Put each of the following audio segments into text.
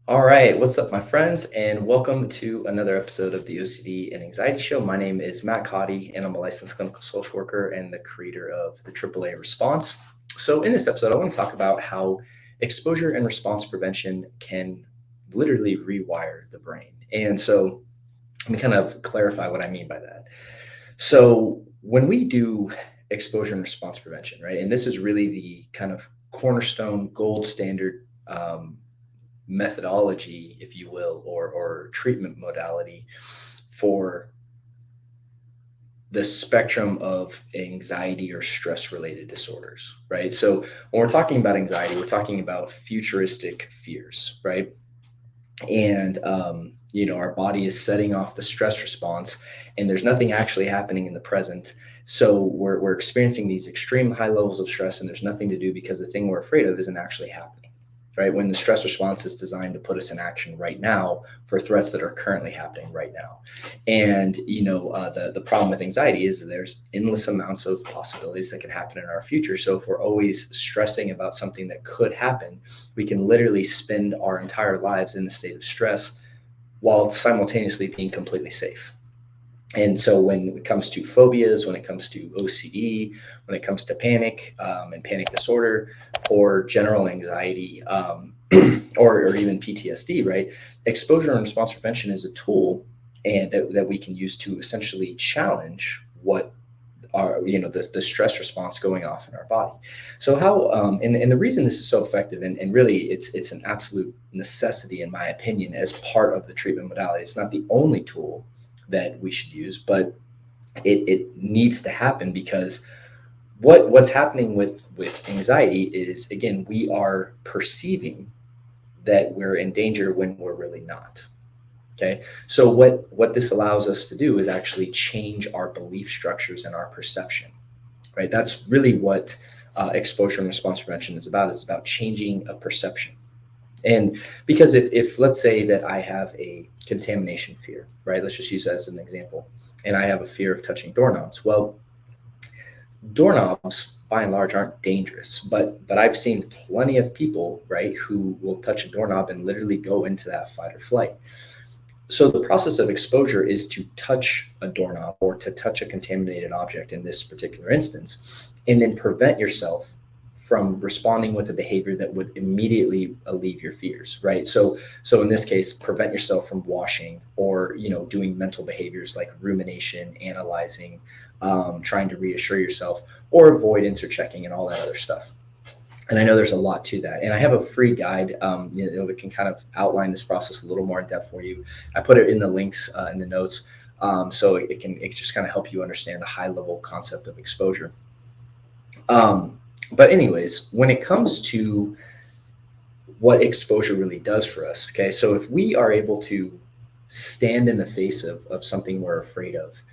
All right, what's up, my friends, and welcome to another episode of the OCD and Anxiety Show. My name is Matt Cotty, and I'm a licensed clinical social worker and the creator of the AAA Response. So, in this episode, I want to talk about how exposure and response prevention can literally rewire the brain. And so, let me kind of clarify what I mean by that. So, when we do exposure and response prevention, right, and this is really the kind of cornerstone gold standard methodology, if you will, or treatment modality for the spectrum of anxiety or stress related disorders, right? So when we're talking about anxiety, we're talking about futuristic fears, right? And our body is setting off the stress response, and there's nothing actually happening in the present. So we're experiencing these extreme high levels of stress, and there's nothing to do because the thing we're afraid of isn't actually happening, right? When the stress response is designed to put us in action right now for threats that are currently happening right now. And the problem with anxiety is that there's endless amounts of possibilities that can happen in our future. So if we're always stressing about something that could happen, we can literally spend our entire lives in the state of stress while simultaneously being completely safe. And so when it comes to phobias, when it comes to OCD, when it comes to panic and panic disorder, or general anxiety, or even PTSD, right? Exposure and response prevention is a tool and that we can use to essentially challenge what are the stress response going off in our body. So how and the reason this is so effective, and really it's an absolute necessity in my opinion as part of the treatment modality. It's not the only tool that we should use, but it needs to happen because what's happening with anxiety is, again, we are perceiving that we're in danger when we're really not. Okay, so what this allows us to do is actually change our belief structures and our perception, right? That's really what exposure and response prevention is about. It's about changing a perception. And because if let's say that I have a contamination fear, right? Let's just use that as an example. And I have a fear of touching doorknobs. Well, doorknobs by and large aren't dangerous, but I've seen plenty of people, right, who will touch a doorknob and literally go into that fight or flight. So the process of exposure is to touch a doorknob or to touch a contaminated object in this particular instance, and then prevent yourself from responding with a behavior that would immediately alleviate your fears, right? So in this case, prevent yourself from washing or doing mental behaviors like rumination, analyzing, trying to reassure yourself, or avoid interchecking and all that other stuff. And I know there's a lot to that. And I have a free guide that can kind of outline this process a little more in depth for you. I put it in the links in the notes, so it can just kind of help you understand the high level concept of exposure. But anyways, when it comes to what exposure really does for us, okay, so if we are able to stand in the face of something we're afraid of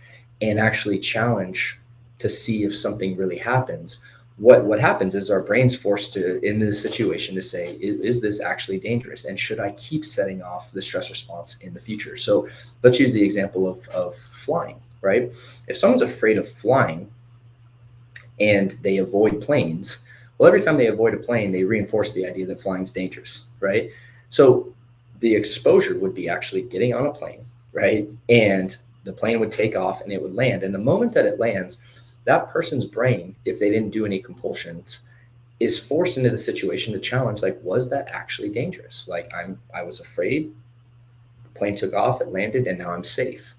and actually challenge to see if something really happens, what happens is our brain's forced to, in this situation, to say, is this actually dangerous? And should I keep setting off the stress response in the future? So let's use the example of flying, right? If someone's afraid of flying and they avoid planes, well, every time they avoid a plane, they reinforce the idea that flying is dangerous, right? So the exposure would be actually getting on a plane, right? And the plane would take off and it would land. And the moment that it lands, that person's brain, if they didn't do any compulsions, is forced into the situation to challenge, like, was that actually dangerous? Like, I was afraid, the plane took off, it landed, and now I'm safe.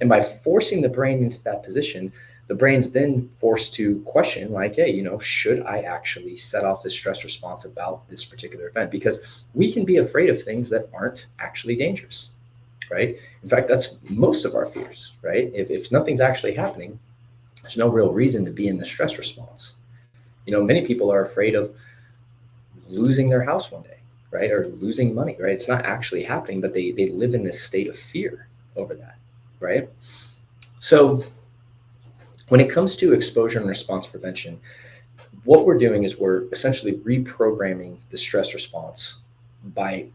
And by forcing the brain into that position, the brain's then forced to question, like, hey, should I actually set off this stress response about this particular event? Because we can be afraid of things that aren't actually dangerous, right? In fact, that's most of our fears, right? If nothing's actually happening, there's no real reason to be in the stress response. Many people are afraid of losing their house one day, right? Or losing money, right? It's not actually happening, but they live in this state of fear over that, right? So when it comes to exposure and response prevention, what we're doing is we're essentially reprogramming the stress response by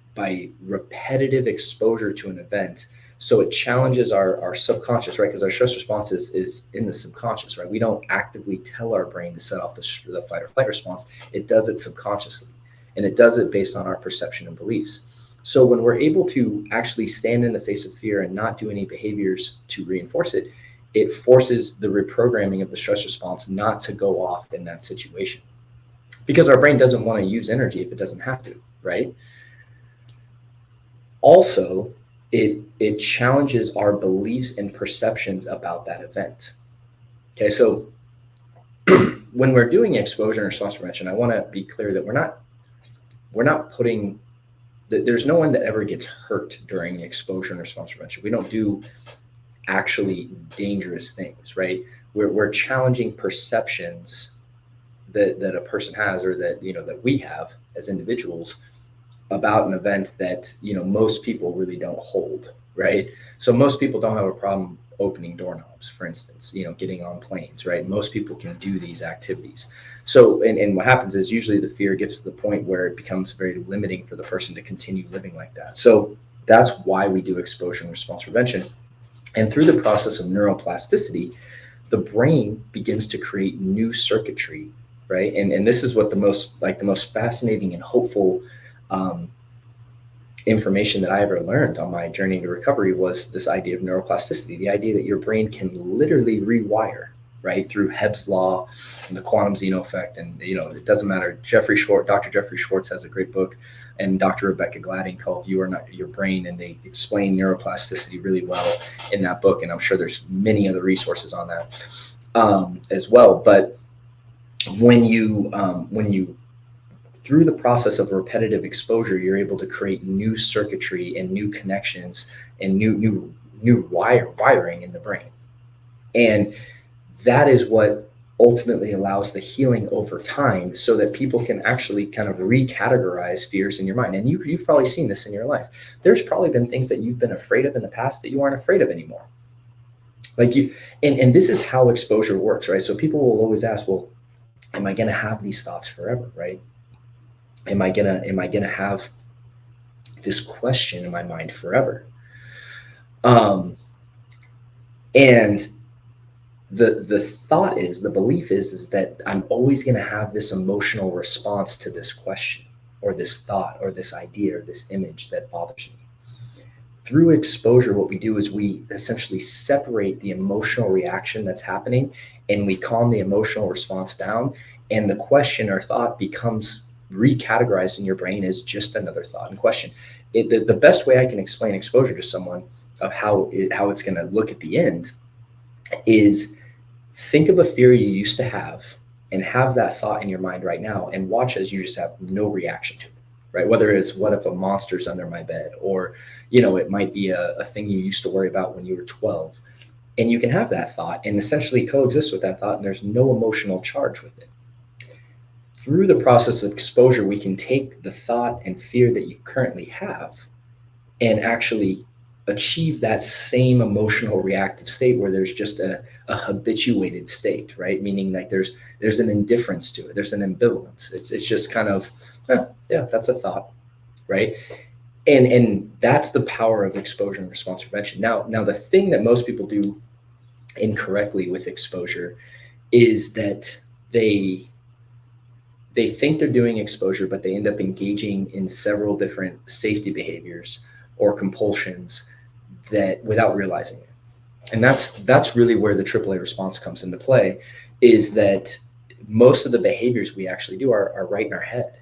repetitive exposure to an event. So it challenges our subconscious, right? Because our stress response is in the subconscious, right? We don't actively tell our brain to set off the fight or flight response. It does it subconsciously, and it does it based on our perception and beliefs. So when we're able to actually stand in the face of fear and not do any behaviors to reinforce it, it forces the reprogramming of the stress response not to go off in that situation, because our brain doesn't want to use energy if it doesn't have to, right? Also, it challenges our beliefs and perceptions about that event. Okay, so when we're doing exposure and response prevention, I want to be clear that we're not putting that there's no one that ever gets hurt during exposure and response prevention. We don't do actually dangerous things, right? We're challenging perceptions that a person has, or that that we have as individuals, about an event that most people really don't hold, right? So most people don't have a problem opening doorknobs, for instance, getting on planes, right? Most people can do these activities. So and what happens is usually the fear gets to the point where it becomes very limiting for the person to continue living like that. So that's why we do exposure and response prevention. And through the process of neuroplasticity, the brain begins to create new circuitry, right? And this is what the most fascinating and hopeful information that I ever learned on my journey to recovery was this idea of neuroplasticity, the idea that your brain can literally rewire, right, through Hebb's law and the quantum Zeno effect. And it doesn't matter. Dr. Jeffrey Schwartz has a great book, and Dr. Rebecca Gladding, called "You Are Not Your Brain," and they explain neuroplasticity really well in that book. And I'm sure there's many other resources on that as well. But when you through the process of repetitive exposure, you're able to create new circuitry and new connections and new wiring in the brain. And that is what ultimately allows the healing over time, so that people can actually kind of recategorize fears in your mind. And you've probably seen this in your life. There's probably been things that you've been afraid of in the past that you aren't afraid of anymore. And this is how exposure works, right? So people will always ask, well, am I going to have these thoughts forever, right? Am I gonna have this question in my mind forever? And the belief is that I'm always gonna have this emotional response to this question, or this thought, or this idea, or this image that bothers me. Through exposure, what we do is we essentially separate the emotional reaction that's happening, and we calm the emotional response down, and the question or thought becomes recategorized in your brain as just another thought and question. The best way I can explain exposure to someone of how it's going to look at the end is, think of a fear you used to have and have that thought in your mind right now, and watch as you just have no reaction to it, right? Whether it's, what if a monster's under my bed, or it might be a thing you used to worry about when you were 12, and you can have that thought and essentially coexist with that thought, and there's no emotional charge with it. Through the process of exposure, we can take the thought and fear that you currently have and actually achieve that same emotional reactive state, where there's just a habituated state, right? Meaning like there's an indifference to it. There's an ambivalence. It's just kind of, yeah, that's a thought, right? And that's the power of exposure and response prevention. Now the thing that most people do incorrectly with exposure is that they think they're doing exposure, but they end up engaging in several different safety behaviors or compulsions that without realizing it. And that's really where the AAA response comes into play, is that most of the behaviors we actually do are right in our head.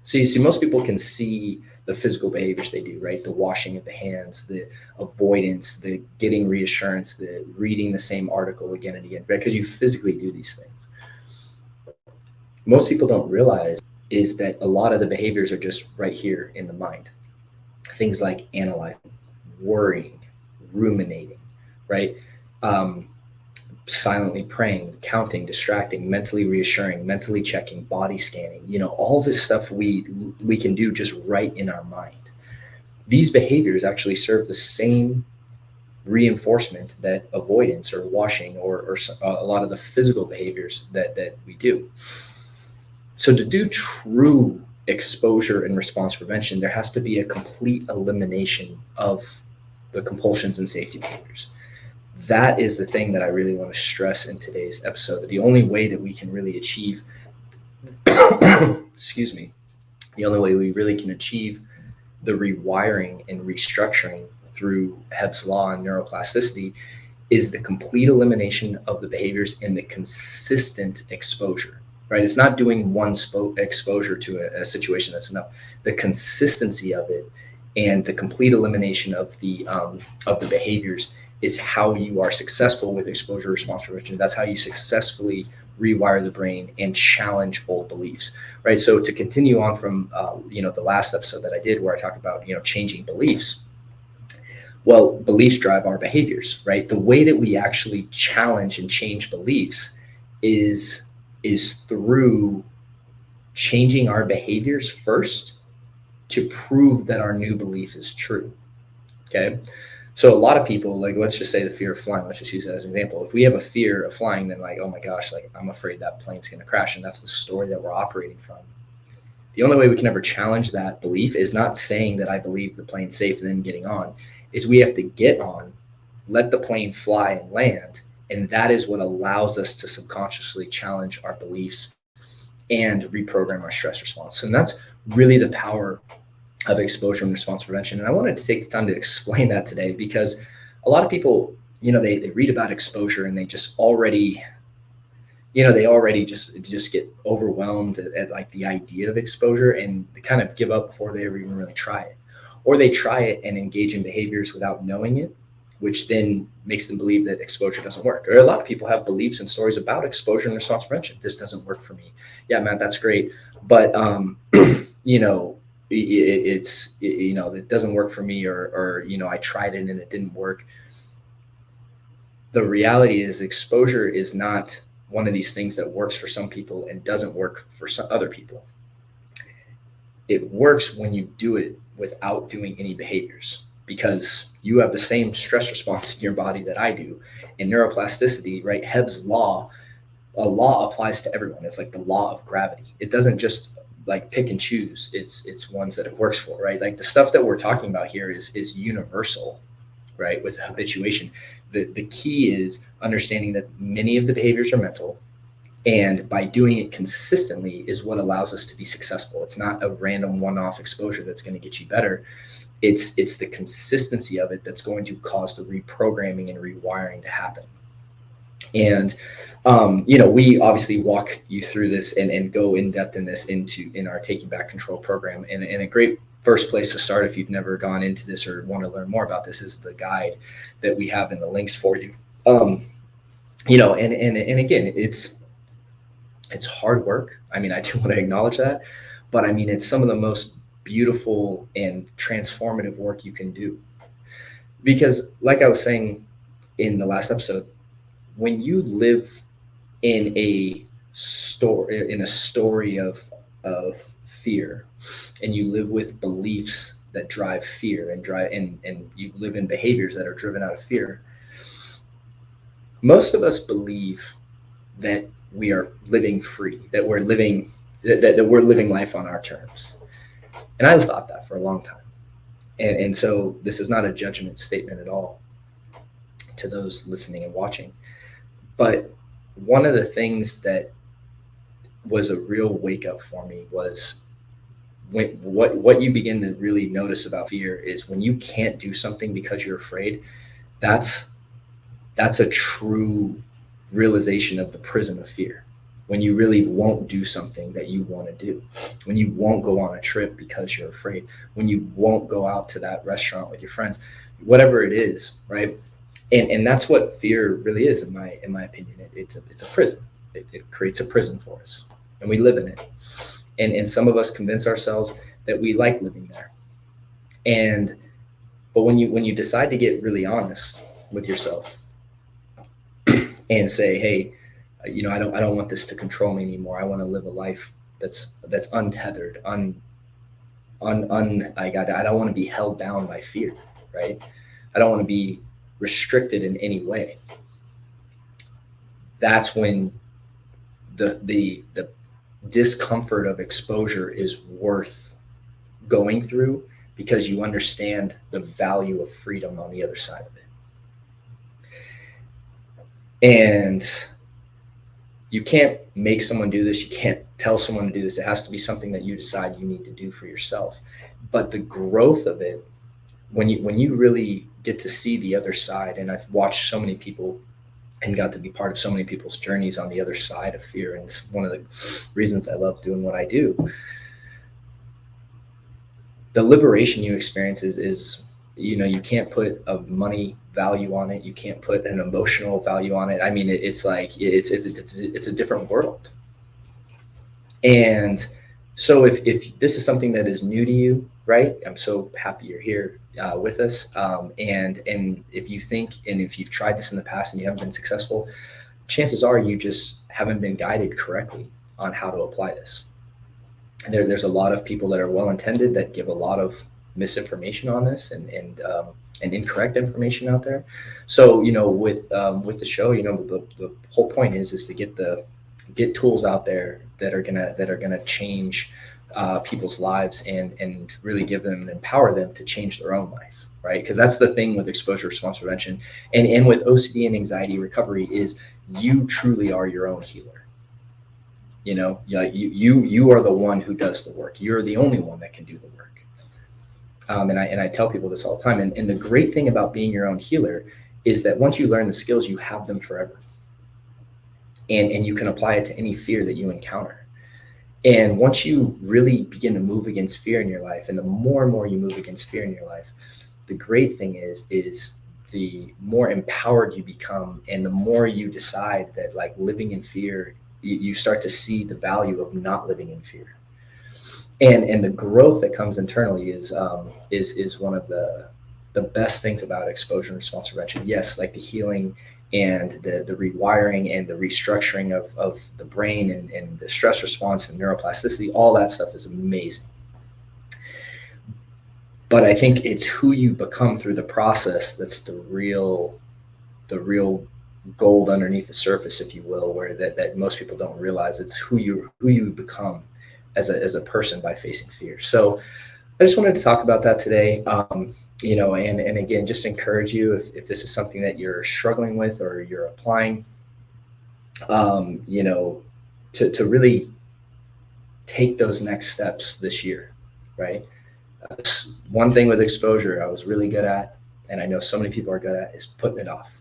So you see, most people can see the physical behaviors they do, right? The washing of the hands, the avoidance, the getting reassurance, the reading the same article again and again, right? Because you physically do these things. Most people don't realize is that a lot of the behaviors are just right here in the mind. Things like analyzing, worrying, ruminating, right? Silently praying, counting, distracting, mentally reassuring, mentally checking, body scanning, all this stuff we can do just right in our mind. These behaviors actually serve the same reinforcement that avoidance or washing or a lot of the physical behaviors that we do. So to do true exposure and response prevention, there has to be a complete elimination of the compulsions and safety behaviors. That is the thing that I really want to stress in today's episode, that the only way that we can really achieve, the only way we really can achieve the rewiring and restructuring through Hebb's law and neuroplasticity is the complete elimination of the behaviors and the consistent exposure, right? It's not doing one exposure to a situation that's enough. The consistency of it and the complete elimination of the behaviors is how you are successful with exposure response prevention. That's how you successfully rewire the brain and challenge old beliefs, right? So to continue on from the last episode that I did where I talk about changing beliefs. Well, beliefs drive our behaviors, right? The way that we actually challenge and change beliefs is through changing our behaviors first to prove that our new belief is true. Okay. So a lot of people, like, let's just say the fear of flying, let's just use that as an example. If we have a fear of flying, then like, oh my gosh, like I'm afraid that plane's going to crash. And that's the story that we're operating from. The only way we can ever challenge that belief is not saying that I believe the plane's safe and then getting on, is we have to get on, let the plane fly and land. And that is what allows us to subconsciously challenge our beliefs and reprogram our stress response. And that's really the power of exposure and response prevention. And I wanted to take the time to explain that today, because a lot of people, they read about exposure and they just already, just get overwhelmed at like the idea of exposure, and they kind of give up before they ever even really try it. Or they try it and engage in behaviors without knowing it, which then makes them believe that exposure doesn't work. Or a lot of people have beliefs and stories about exposure and response prevention. This doesn't work for me. Yeah, Matt, that's great. But, it doesn't work for me, or I tried it and it didn't work. The reality is exposure is not one of these things that works for some people and doesn't work for some other people. It works when you do it without doing any behaviors, because you have the same stress response in your body that I do. In neuroplasticity, right? Hebb's law, a law applies to everyone. It's like the law of gravity. It doesn't just like pick and choose. It's ones that it works for, right? Like the stuff that we're talking about here is universal, right? With habituation. The key is understanding that many of the behaviors are mental, and by doing it consistently is what allows us to be successful. It's not a random one-off exposure that's going to get you better. It's the consistency of it that's going to cause the reprogramming and rewiring to happen. And we obviously walk you through this and go in depth in this in our Taking Back Control program. And a great first place to start, if you've never gone into this or want to learn more about this, is the guide that we have in the links for you. And again, it's hard work. I mean, I do want to acknowledge that, but I mean, it's some of the most beautiful and transformative work you can do. Because like I was saying in the last episode, when you live in a story of fear, and you live with beliefs that drive fear and you live in behaviors that are driven out of fear, most of us believe that we are living free, that we're living life on our terms. And I thought that for a long time. And so this is not a judgment statement at all to those listening and watching. But one of the things that was a real wake up for me was what you begin to really notice about fear is when you can't do something because you're afraid. That's a true realization of the prison of fear. When you really won't do something that you want to do, when you won't go on a trip because you're afraid, when you won't go out to that restaurant with your friends, whatever it is, right? And that's what fear really is, in my opinion. It's a prison. It creates a prison for us, and we live in it. And some of us convince ourselves that we like living there. But when you decide to get really honest with yourself and say, hey, I don't want this to control me anymore. I want to live a life that's untethered, I don't want to be held down by fear, right? I don't want to be restricted in any way. That's when the discomfort of exposure is worth going through, because you understand the value of freedom on the other side of it. And you can't make someone do this. You can't tell someone to do this. It has to be something that you decide you need to do for yourself. But the growth of it, when you really get to see the other side, and I've watched so many people and got to be part of so many people's journeys on the other side of fear, and it's one of the reasons I love doing what I do. The liberation you experience is you can't put a money value on it. You can't put an emotional value on it. I mean, it's like it's a different world. And so if this is something that is new to you, right? I'm so happy you're here with us. And if you think, and if you've tried this in the past and you haven't been successful, chances are you just haven't been guided correctly on how to apply this. And there's a lot of people that are well-intended that give a lot of misinformation on this and incorrect information out there. So, with the show, the whole point is to get tools out there that are gonna change people's lives and really give them and empower them to change their own life, right? Because that's the thing with exposure response prevention and with OCD and anxiety recovery is you truly are your own healer. You are the one who does the work. You're the only one that can do the work. And I tell people this all the time. And the great thing about being your own healer is that once you learn the skills, you have them forever. And you can apply it to any fear that you encounter. And once you really begin to move against fear in your life, and the more and more you move against fear in your life, the great thing is the more empowered you become, and the more you decide that like living in fear, you start to see the value of not living in fear. And the growth that comes internally is one of the best things about exposure and response prevention. Yes, like the healing and the rewiring and the restructuring of the brain and the stress response and neuroplasticity, all that stuff is amazing. But I think it's who you become through the process that's the real gold underneath the surface, if you will, where that most people don't realize. It's who you become as a person by facing fear. So I just wanted to talk about that today. And again, just encourage you if this is something that you're struggling with or you're applying, to really take those next steps this year, right? One thing with exposure I was really good at, and I know so many people are good at, is putting it off.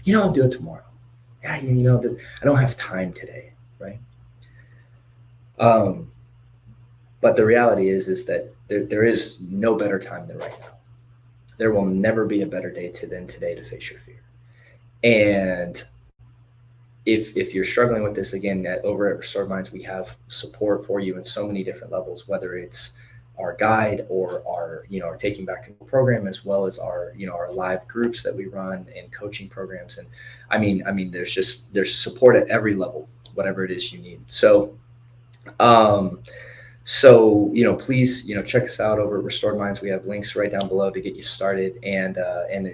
I'll do it tomorrow. Yeah, I don't have time today, right? But the reality is that there is no better time than right now. There will never be a better day than today to face your fear. And if you're struggling with this, again, over at Restored Minds, we have support for you in so many different levels, whether it's our guide or our Taking Back Control program, as well as our live groups that we run and coaching programs. And I mean, there's support at every level, whatever it is you need. So, please, check us out over at Restored Minds. We have links right down below to get you started. And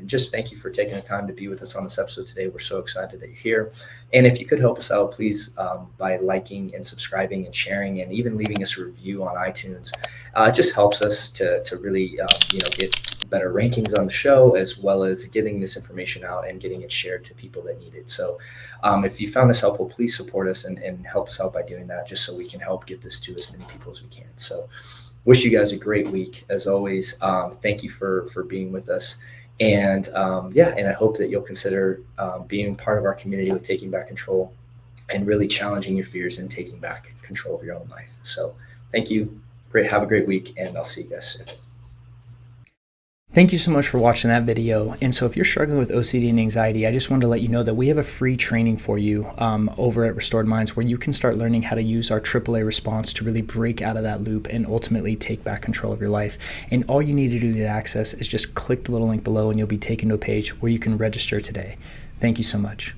just thank you for taking the time to be with us on this episode today. We're so excited that you're here. And if you could help us out, please, by liking and subscribing and sharing and even leaving us a review on iTunes. It just helps us to really, get better rankings on the show, as well as getting this information out and getting it shared to people that need it. So if you found this helpful, please support us and help us out by doing that, just so we can help get this to as many people as we can. So wish you guys a great week. As always, thank you for being with us. And and I hope that you'll consider being part of our community with Taking Back Control and really challenging your fears and taking back control of your own life. So thank you. Have a great week, and I'll see you guys soon. Thank you so much for watching that video. And so if you're struggling with OCD and anxiety, I just wanted to let you know that we have a free training for you over at Restored Minds, where you can start learning how to use our AAA response to really break out of that loop and ultimately take back control of your life. And all you need to do to access is just click the little link below, and you'll be taken to a page where you can register today. Thank you so much.